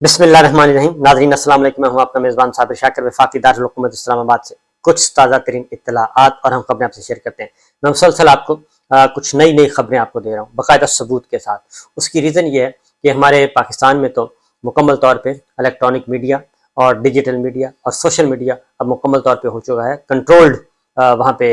بسم اللہ الرحمن الرحیم. ناظرین السلام علیکم. میں ہوں آپ کا میزبان صابر شاکر وفاقی دارالحکومت اسلام آباد سے کچھ تازہ ترین اطلاعات اور ہم خبریں آپ سے شیئر کرتے ہیں. میں مسلسل آپ کو کچھ نئی خبریں آپ کو دے رہا ہوں باقاعدہ ثبوت کے ساتھ. اس کی ریزن یہ ہے کہ ہمارے پاکستان میں تو مکمل طور پہ الیکٹرانک میڈیا اور ڈیجیٹل میڈیا اور سوشل میڈیا اب مکمل طور پہ ہو چکا ہے کنٹرولڈ. وہاں پہ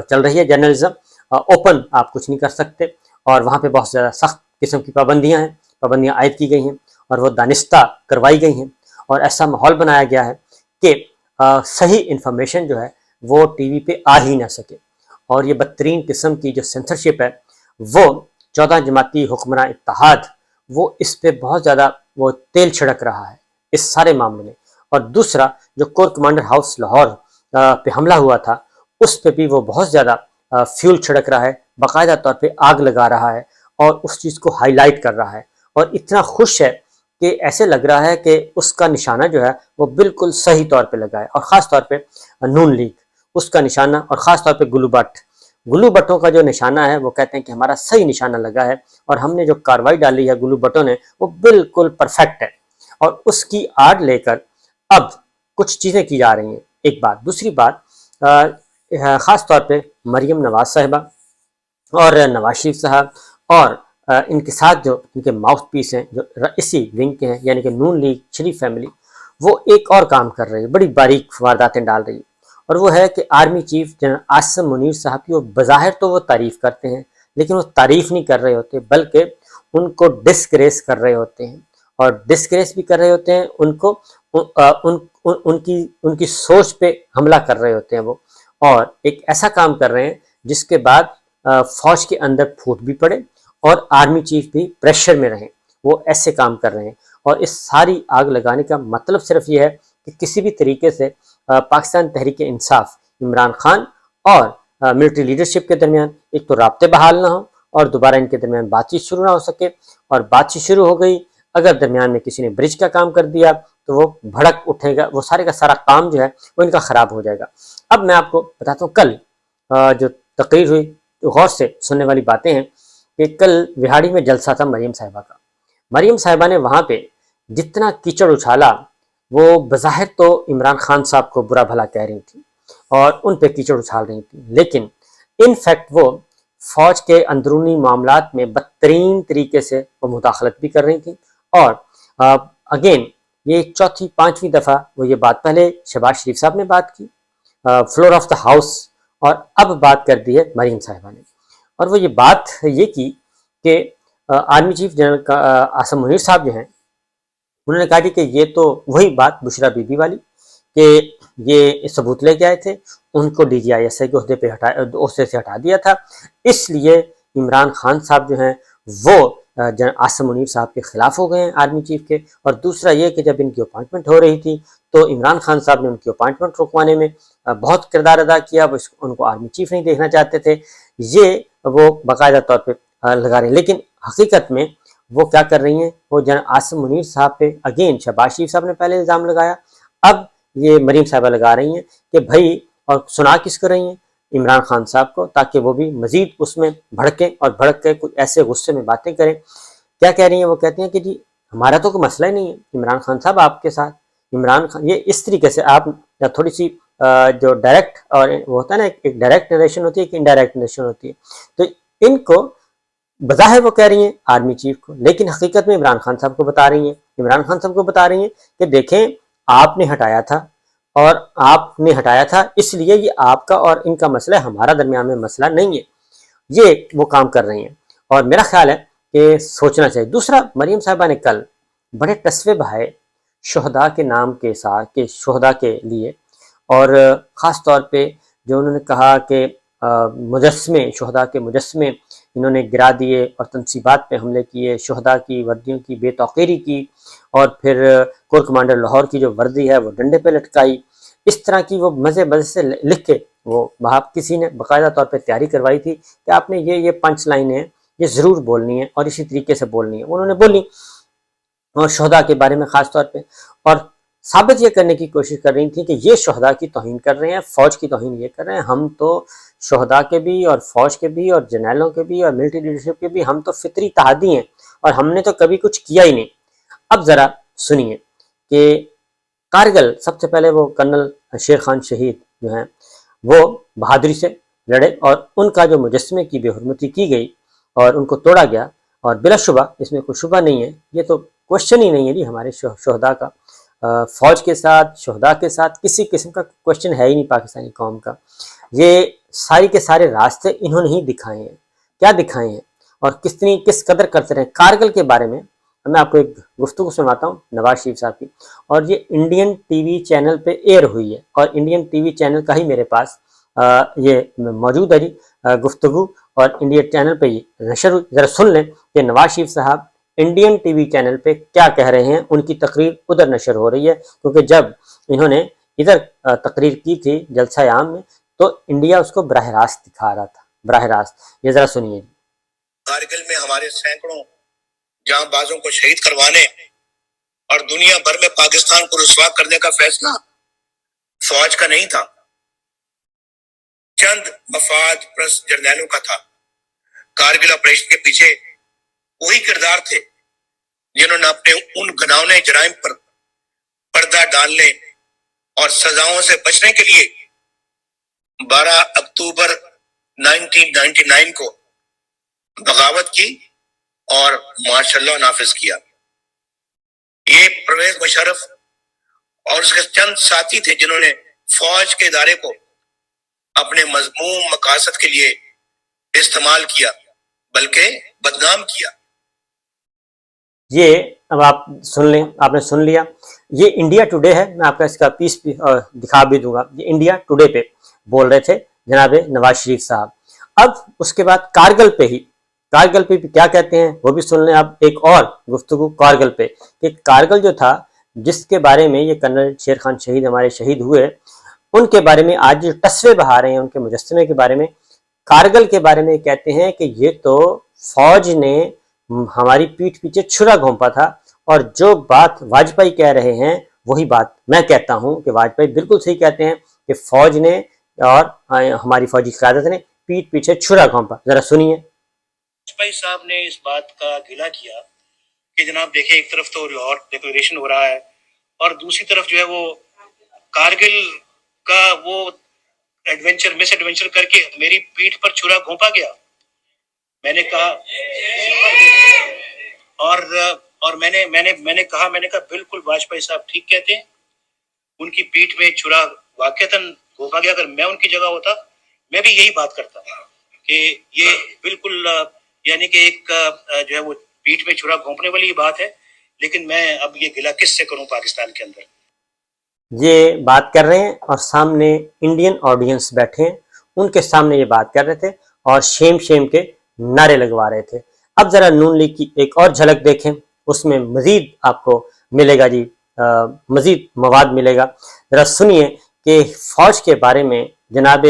چل رہی ہے جرنلزم. اوپن آپ کچھ نہیں کر سکتے اور وہاں پہ بہت زیادہ سخت قسم کی پابندیاں عائد کی گئی ہیں اور وہ دانستہ کروائی گئی ہیں اور ایسا ماحول بنایا گیا ہے کہ صحیح انفارمیشن جو ہے وہ ٹی وی پہ آ ہی نہ سکے. اور یہ بدترین قسم کی جو سینسرشپ ہے وہ 14 جماعتی حکمراں اتحاد وہ اس پہ بہت زیادہ وہ تیل چھڑک رہا ہے اس سارے معاملے میں. اور دوسرا جو کور کمانڈر ہاؤس لاہور پہ حملہ ہوا تھا اس پہ بھی وہ بہت زیادہ فیول چھڑک رہا ہے, باقاعدہ طور پہ آگ لگا رہا ہے اور اس چیز کو ہائی لائٹ کر رہا ہے اور اتنا خوش ہے کہ ایسے لگ رہا ہے کہ اس کا نشانہ جو ہے وہ بالکل صحیح طور پہ لگا ہے. اور خاص طور پہ نون لیگ اس کا نشانہ اور خاص طور پہ گلو بٹوں کا جو نشانہ ہے وہ کہتے ہیں کہ ہمارا صحیح نشانہ لگا ہے اور ہم نے جو کاروائی ڈالی ہے گلو بٹوں نے وہ بالکل پرفیکٹ ہے. اور اس کی آڑ لے کر اب کچھ چیزیں کی جا رہی ہیں. ایک بات. دوسری بات خاص طور پہ مریم نواز صاحبہ اور نواز شریف صاحب اور ان کے ساتھ جو ان کے ماؤتھ پیس ہیں جو اسی ونگ کے ہیں یعنی کہ نون لیگ شریف فیملی, وہ ایک اور کام کر رہی ہے, بڑی باریک وارداتیں ڈال رہی ہے. اور وہ ہے کہ army chief general Asim Munir صاحب کی وہ بظاہر تو وہ تعریف کرتے ہیں لیکن وہ تعریف نہیں کر رہے ہوتے بلکہ ان کو ڈسکریس کر رہے ہوتے ہیں. اور ڈسکریس بھی کر رہے ہوتے ہیں ان کو ان کی سوچ پہ حملہ کر رہے ہوتے ہیں وہ. اور ایک ایسا کام کر رہے ہیں جس کے بعد فوج کے اندر پھوٹ بھی پڑے اور آرمی چیف بھی پریشر میں رہیں. وہ ایسے کام کر رہے ہیں اور اس ساری آگ لگانے کا مطلب صرف یہ ہے کہ کسی بھی طریقے سے پاکستان تحریک انصاف عمران خان اور ملٹری لیڈرشپ کے درمیان ایک تو رابطے بحال نہ ہوں اور دوبارہ ان کے درمیان بات چیت شروع نہ ہو سکے. اور بات چیت شروع ہو گئی اگر درمیان میں کسی نے برج کا کام کر دیا تو وہ بھڑک اٹھے گا, وہ سارے کا سارا کام جو ہے وہ ان کا خراب ہو جائے گا. اب میں آپ کو بتاتا ہوں کل جو تقریر ہوئی غور سے سننے والی باتیں ہیں کہ کل وہاڑی میں جلسہ تھا مریم صاحبہ کا. مریم صاحبہ نے وہاں پہ جتنا کیچڑ اچھالا وہ بظاہر تو عمران خان صاحب کو برا بھلا کہہ رہی تھی اور ان پہ کیچڑ اچھال رہی تھی, لیکن ان فیکٹ وہ فوج کے اندرونی معاملات میں بدترین طریقے سے وہ مداخلت بھی کر رہی تھی. اور اگین یہ چوتھی پانچویں دفعہ وہ یہ بات, پہلے شہباز شریف صاحب نے بات کی فلور آف دا ہاؤس اور اب بات کر دی ہے مریم صاحبہ نے. اور وہ یہ بات یہ کی کہ army chief general Asim Munir صاحب جو ہیں انہوں نے کہا کہ یہ تو وہی بات بشرا بی بی والی کہ یہ ثبوت لے کے آئے تھے, ان کو D G I S I کے عہدے سے ہٹا دیا تھا, اس لیے عمران خان صاحب جو ہیں وہ جنرل عاصم منیر صاحب کے خلاف ہو گئے ہیں آرمی چیف کے. اور دوسرا یہ کہ جب ان کی اپائنٹمنٹ ہو رہی تھی تو عمران خان صاحب نے ان کی اپائنٹمنٹ رکوانے میں بہت کردار ادا کیا, وہ ان کو آرمی چیف نہیں دیکھنا چاہتے تھے. یہ وہ باقاعدہ طور پہ لگا رہے ہیں, لیکن حقیقت میں وہ کیا کر رہی ہیں, وہ جنرل عاصم منیر صاحب پہ اگین شہباز شریف صاحب نے پہلے الزام لگایا, اب یہ مریم صاحبہ لگا رہی ہیں کہ بھائی, اور سنا کس کر رہی ہیں عمران خان صاحب کو تاکہ وہ بھی مزید اس میں بھڑکیں اور بھڑک کے کچھ ایسے غصے میں باتیں کریں. کیا کہہ رہی ہیں, وہ کہتی ہیں کہ جی ہمارا تو کوئی مسئلہ ہی نہیں ہے عمران خان صاحب آپ کے ساتھ. عمران خان یہ اس طریقے سے آپ تھوڑی سی جو ڈائریکٹ اور وہ ہوتا ہے نا, ایک ڈائریکٹ نریشن ہوتی ہے ایک انڈائریکٹ نریشن ہوتی ہے, تو ان کو بظاہر وہ کہہ رہی ہیں آرمی چیف کو لیکن حقیقت میں عمران خان صاحب کو بتا رہی ہیں. عمران خان صاحب کو بتا رہی ہیں کہ دیکھیں آپ نے ہٹایا تھا اور آپ نے ہٹایا تھا اس لیے یہ آپ کا اور ان کا مسئلہ ہے, ہمارا درمیان میں مسئلہ نہیں ہے. یہ وہ کام کر رہی ہیں اور میرا خیال ہے کہ سوچنا چاہیے. دوسرا, مریم صاحبہ نے کل بڑے تصوے بہائے شہداء کے نام کے ساتھ کہ شہداء کے لیے, اور خاص طور پہ جو انہوں نے کہا کہ مجسمے شہداء کے مجسمے انہوں نے گرا دیے اور تنصیبات پہ حملے کیے, شہداء کی وردیوں کی بے توقیری کی, اور پھر کور کمانڈر لاہور کی جو وردی ہے وہ ڈنڈے پہ لٹکائی. اس طرح کی وہ مزے سے لکھ کے وہ کسی نے باقاعدہ طور پہ تیاری کروائی تھی کہ آپ نے یہ پنچ لائنیں یہ ضرور بولنی ہے اور اسی طریقے سے بولنی ہے. انہوں نے بولی اور شہداء کے بارے میں خاص طور پہ, اور ثابت یہ کرنے کی کوشش کر رہی تھی کہ یہ شہداء کی توہین کر رہے ہیں, فوج کی توہین یہ کر رہے ہیں. ہم تو شہداء کے بھی اور فوج کے بھی اور جرنیلوں کے بھی اور ملٹری لیڈرشپ کے بھی ہم تو فطری تحادی ہیں اور ہم نے تو کبھی کچھ کیا ہی نہیں. اب ذرا سنیے کہ کارگل سب سے پہلے وہ کرنل شیر خان شہید جو ہیں وہ بہادری سے لڑے اور ان کا جو مجسمے کی بے حرمتی کی گئی اور ان کو توڑا گیا، اور بلا شبہ اس میں کوئی شبہ نہیں ہے، یہ تو کوشچن ہی نہیں ہے جی ہمارے شہداء کا، فوج کے ساتھ شہداء کے ساتھ کسی قسم کا کوشچن ہے ہی نہیں پاکستانی قوم کا۔ یہ ساری کے سارے راستے انہوں نے ہی دکھائے ہیں، کیا دکھائے ہیں اور کس قدر کرتے رہے۔ کارگل کے بارے میں میں آپ کو ایک گفتگو سناتا ہوں نواز شریف صاحب کی، اور یہ انڈین ٹی وی چینل پہ ایئر ہوئی ہے، اور انڈین ٹی وی چینل کا ہی میرے پاس یہ موجود ہے جی گفتگو، اور انڈین چینل پہ یہ نشر ہوئی۔ ذرا سن لیں کہ نواز شریف صاحب انڈین ٹی وی چینل پہ کیا کہہ رہے ہیں، ان کی تقریر ادھر نشر ہو رہی ہے، کیونکہ جب انہوں نے ادھر تقریر کی تھی جلسہ عام میں تو انڈیا اس کو براہ راست دکھا رہا تھا، براہ راست۔ یہ ذرا سنیے۔ کارگل میں ہمارے سینکڑوں جاں بازوں کو شہید کروانے اور دنیا بھر میں پاکستان کو رسوا کرنے کا فیصلہ فوج کا نہیں تھا، چند مفاد پرست جرنیلوں کا تھا۔ کارگل آپریشن کے پیچھے وہی کردار تھے جنہوں نے اپنے ان گھناؤنے جرائم پر پردہ ڈالنے اور سزاؤں سے بچنے کے لیے 12 اکتوبر 1999 کو بغاوت کی اور مارشل لاء نافذ کیا۔ یہ پرویز مشرف اور اس کے چند ساتھی تھے جنہوں نے فوج کے ادارے کو اپنے مذموم مقاصد کے لیے استعمال کیا، بلکہ بدنام کیا۔ یہ اب آپ سن لیں، آپ نے سن لیا، یہ انڈیا ٹوڈے ہے، میں آپ کا اس کا پیس بھی دکھا بھی دوں گا، یہ انڈیا ٹوڈے پہ بول رہے تھے جناب نواز شریف صاحب۔ اب اس کے بعد کارگل پہ بھی کیا کہتے ہیں وہ بھی سن لیں۔ اب ایک اور گفتگو کارگل پہ، کہ کارگل جو تھا جس کے بارے میں یہ کرنل شیر خان شہید ہمارے شہید ہوئے، ان کے بارے میں آج جو تصویر بہا رہے ہیں ان کے مجسمے کے بارے میں، کارگل کے بارے میں کہتے ہیں کہ یہ تو فوج نے ہماری پیٹھ پیچھے چھرا گھونپا تھا، اور جو بات واجپئی کہہ رہے ہیں وہی بات میں کہتا ہوں کہ واجپئی بالکل صحیح کہتے ہیں کہ فوج نے اور ہماری فوجی قیادت نے پیٹھ پیچھے چھرا گھونپا۔ ذرا سنیے۔ واجپئی صاحب نے اس بات کا گلہ کیا کہ جناب دیکھیں ایک طرف تو لاہور ڈکلریشن ہو رہا ہے اور دوسری طرف جو ہے وہ کارگل کا وہ مس ایڈونچر کر کے میری پیٹھ پر چھرا گھونپا گیا۔ میں نے کہا اور میں نے کہا بالکل واجپئی صاحب ٹھیک کہتے ہیں، ان کی پیٹھ میں چھرا واقعتاً گھونپا گیا۔ اگر میں ان کی جگہ ہوتا میں بھی یہی بات کرتا کہ یہ بالکل یعنی کہ ایک جو ہے وہ پیٹھ میں چھرا گھونپنے والی بات ہے، لیکن میں اب یہ گلہ کس سے کروں پاکستان کے اندر۔ یہ بات کر رہے ہیں اور سامنے انڈین آڈینس بیٹھے ہیں، ان کے سامنے یہ بات کر رہے تھے اور شیم کے نعرے لگوا رہے تھے۔ اب ذرا نون لیگ کی ایک اور جھلک دیکھیں، اس میں مزید آپ کو ملے گا جی، مزید مواد ملے گا۔ ذرا سنیے کہ فوج کے بارے میں جناب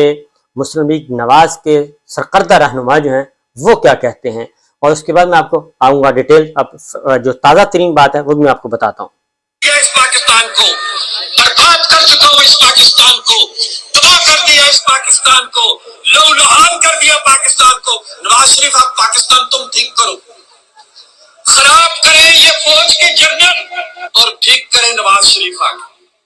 مسلم لیگ نواز کے سرکردہ رہنما جو ہیں وہ کیا کہتے ہیں، اور اس کے بعد میں آپ کو آؤں گا ڈیٹیل، جو تازہ ترین بات ہے وہ بھی میں آپ کو بتاتا ہوں۔ اس پاکستان کو برباد کر چکا ہوں، اس پاکستان کو تباہ کر دیا، اس پاکستان کو لہو لہان کر دیا پاکستان کو۔ نواز شریف آپ پاکستان تم ٹھیک کرو، خراب کریں یہ فوج کے جنرل اور ٹھیک کریں نواز شریف آگے۔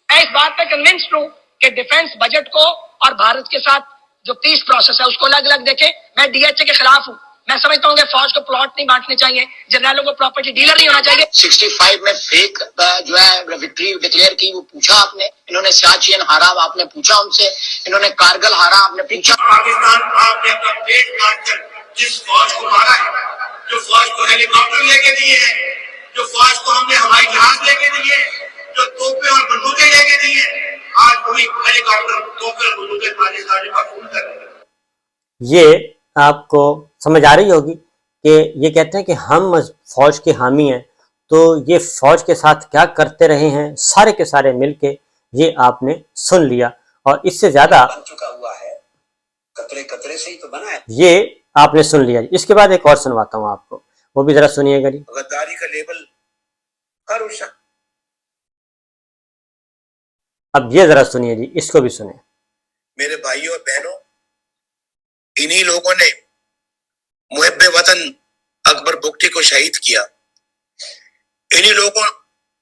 میں اس بات پہ کنونسڈ ہوں کہ ڈیفنس بجٹ کو اور بھارت کے ساتھ جو پیس پروسیس ہے اس کو الگ الگ دیکھیں۔ میں ڈی ایچ اے کے خلاف ہوں، میں سمجھتا ہوں کہ فوج کو پلاٹ نہیں بانٹنے چاہیے، جنرلوں کو پراپرٹی ڈیلر نہیں ہونا چاہیے۔ 65 میں فیک جو ہے وکٹری ڈکلیئر کی وہ پوچھا آپ نے، انہوں نے سیاچین ہارا آپ نے پوچھا ان سے، انہوں نے کارگل ہارا آپ نے پوچھا۔ پاکستان آپ نے اپنا پیٹ کاٹ کر جس فوج کو مارا ہے، جو فوج کو ہیلی کاپٹر لے کے دیے ہیں، جو فوج کو ہم نے ہوائی جہاز لے کے دیے، جو توپیں اور بندوقیں لے کے دیے، آج وہی ہیلی کاپٹر توپیں اور بندوقیں پاکستان میں مقبول کر رہے ہیں۔ یہ آپ کو سمجھ آ رہی ہوگی کہ یہ کہتے ہیں کہ ہم فوج کے حامی ہیں، تو یہ فوج کے ساتھ کیا کرتے رہے ہیں سارے کے سارے مل کے، یہ آپ نے سن لیا، اور اس سے زیادہ بن چکا ہوا ہے، قطرے قطرے سے ہی تو بنا ہے۔ یہ آپ نے سن لیا۔ اس کے بعد ایک اور سنواتا ہوں آپ کو، وہ بھی ذرا سنیے گا جی۔ غداری کا لیبل ہر اس شخص۔ اب یہ ذرا سنیے جی، اس کو بھی سنیں۔ میرے بھائیوں اور بہنوں، انہی لوگوں نے محب وطن اکبر بگٹی کو شہید کیا، انہی لوگوں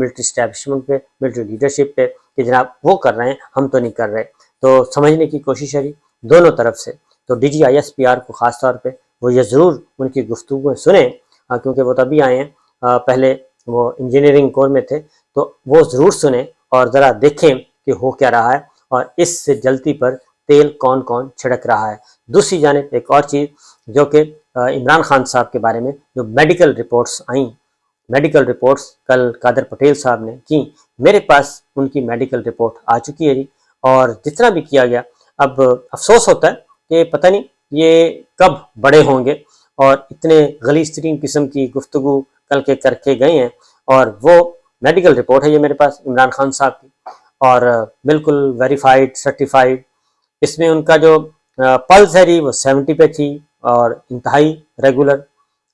ملٹری اسٹیبلشمنٹ پہ، ملٹری لیڈرشپ پہ کہ جناب وہ کر رہے ہیں ہم تو نہیں کر رہے. تو سمجھنے کی کوشش ہے دونوں طرف سے. تو D G I S P R کو خاص طور پہ وہ یہ ضرور ان کی گفتگو سنیں، کیونکہ وہ تبھی آئے ہیں، پہلے وہ انجینئرنگ کور میں تھے، تو وہ ضرور سنیں اور ذرا دیکھیں کہ ہو کیا رہا ہے اور اس سے جلتی پر تیل کون کون چھڑک رہا ہے. دوسری جانب ایک اور چیز جو کہ عمران خان صاحب کے بارے میں جو میڈیکل رپورٹس آئیں، میڈیکل رپورٹس کل قادر پٹیل صاحب نے کی، میرے پاس ان کی میڈیکل رپورٹ آ چکی ہے اور جتنا بھی کیا گیا اب افسوس ہوتا ہے کہ پتہ نہیں یہ کب بڑے ہوں گے، اور اتنے غلیظ ترین قسم کی گفتگو کل کے کر کے گئے ہیں. اور وہ میڈیکل رپورٹ ہے یہ میرے پاس عمران خان صاحب کی، اور بالکل ویریفائڈ سرٹیفائڈ. اس میں ان کا جو پلس ہے وہ 70 پہ تھی اور انتہائی ریگولر،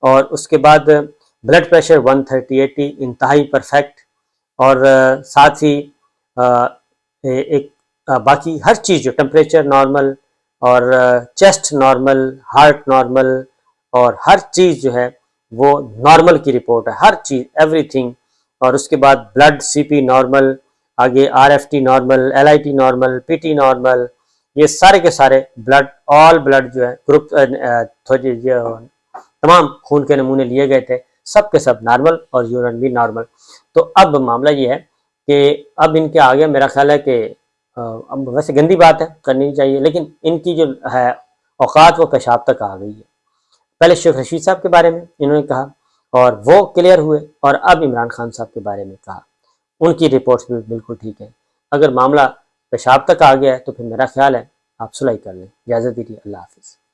اور اس کے بعد بلڈ پریشر 130/80 انتہائی پرفیکٹ، اور ساتھ ہی ایک باقی ہر چیز جو ٹمپریچر نارمل اور چیسٹ نارمل، ہارٹ نارمل، اور ہر چیز جو ہے وہ نارمل کی رپورٹ ہے، ہر چیز ایوری تھنگ. اور اس کے بعد بلڈ سی پی نارمل، آگے R F T normal, L I T normal, P T normal, یہ سارے کے سارے بلڈ، آل بلڈ جو ہے گروپ تمام خون کے نمونے لیے گئے تھے، سب کے سب نارمل اور یورین بھی نارمل. تو اب معاملہ یہ ہے کہ اب ان کے آگے میرا خیال ہے کہ اب ویسے گندی بات ہے کرنی نہیں چاہیے، لیکن ان کی جو ہے اوقات وہ پیشاب تک آ گئی ہے. پہلے شیخ رشید صاحب کے بارے میں انہوں نے کہا اور وہ کلیئر ہوئے، اور اب عمران خان صاحب کے بارے میں کہا، ان کی رپورٹس بھی بالکل ٹھیک ہے. اگر معاملہ پیشاب تک آ گیا ہے تو پھر میرا خیال ہے آپ صلح کر لیں. اجازت دیجیے، اللہ حافظ.